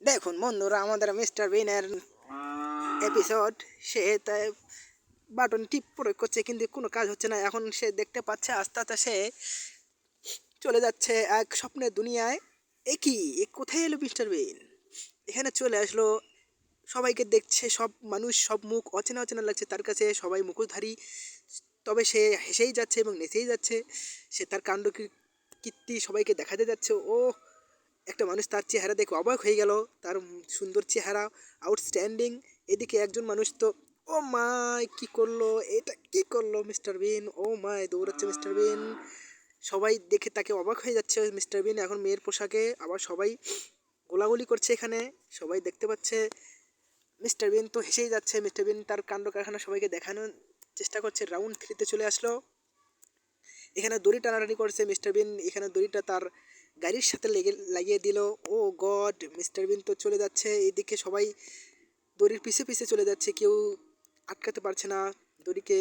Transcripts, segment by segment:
দেখুন বন্ধুরা, আমাদের মিস্টার বিনের এপিসোড। সে তাই বাটন টিপ প্রয়োগ করছে কিন্তু কোনো কাজ হচ্ছে না। এখন সে দেখতে পাচ্ছে আস্তে আস্তে সে চলে যাচ্ছে এক স্বপ্নের দুনিয়ায়। এ কোথায় এলো মিস্টার বিন? এখানে চলে আসলো, সবাইকে দেখছে, সব মানুষ, সব মুখ অচেনা অচেনা লাগছে তার কাছে, সবাই মুখোশধারী। তবে সে হেসেই যাচ্ছে এবং নেচেই যাচ্ছে। সে তার কাণ্ড কীর্তি সবাইকে দেখাতে যাচ্ছে। ও একটা মানুষ তার চেহারা দেখে অবাক হয়ে গেল, তার সুন্দর চেহারা, আউটস্ট্যান্ডিং। এদিকে একজন মানুষ তো, ও মাই কি করলো, এটা কি করলো মিস্টার বিন, ও মাই দৌড়াচ্ছে মিস্টার বিন। সবাই দেখে তাকে অবাক হয়ে যাচ্ছে। মিস্টার বিন এখন মেয়ের পোশাকে, আবার সবাই গোলাগুলি করছে এখানে, সবাই দেখতে পাচ্ছে। মিস্টার বিন তো হেসেই যাচ্ছে। মিস্টার বিন তার কাণ্ড কারখানা সবাইকে দেখানোর চেষ্টা করছে। রাউন্ড 3-তে চলে আসলো। এখানে দড়ি টানাটানি করছে মিস্টার বিন, এখানে দড়িটা তার গাড়ির সাথে লাগিয়ে দিল। ও গড, মিস্টার বিন তো চলে যাচ্ছে। এদিকে সবাই দড়ির পিছে পিছে চলে যাচ্ছে, কেউ আটকাতে পারছে না দড়িকে।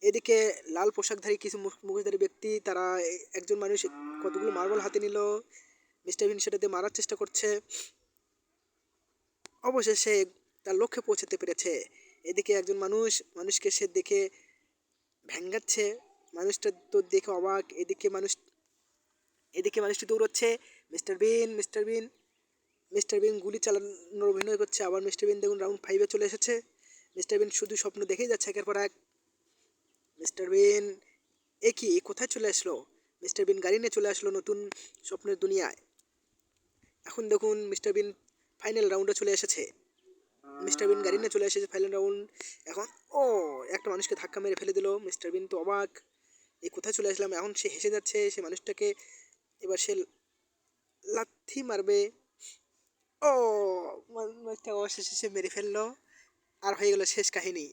এদিকে লাল পোশাকধারী কিছু মুখোশধারী ব্যক্তি, তারা একজন মানুষ কতগুলো মার্বল হাতে নিল। মিস্টার বিন সেটাতে মারার চেষ্টা করছে। অবশেষে তার লক্ষ্যে পৌঁছাতে পেরেছে। এদিকে একজন মানুষকে সে দেখে ভেঙ্গাচ্ছে। মানুষটা তো দেখে অবাক। এদিকে মানুষটি দৌড়চ্ছে। মিস্টার বিন গুলি চালানোর অভিনয় করছে। আবার মিস্টার বিন দেখুন রাউন্ড 5-এ চলে এসেছে। মিস্টার বিন শুধু স্বপ্ন দেখেই যাচ্ছে একের পর এক। মিস্টার বিন এ কোথায় চলে আসলো? মিস্টার বিন গাড়ি নিয়ে চলে আসলো নতুন স্বপ্নের দুনিয়ায়। এখন দেখুন মিস্টার বিন ফাইনাল রাউন্ডে চলে এসেছে। মিস্টার বিন গাড়ি নিয়ে চলে এসেছে ফাইনাল রাউন্ড। এখন ও একটা মানুষকে ধাক্কা মেরে ফেলে দিল। মিস্টার বিন তো অবাক, কোথায় চলে আসলাম। এখন সে হেসে যাচ্ছে। সে মানুষটাকে এবার সে লাথি মারবে। ও মানুষটা অবশেষে সে মেরে ফেললো। আর হয়ে গেল শেষ কাহিনী।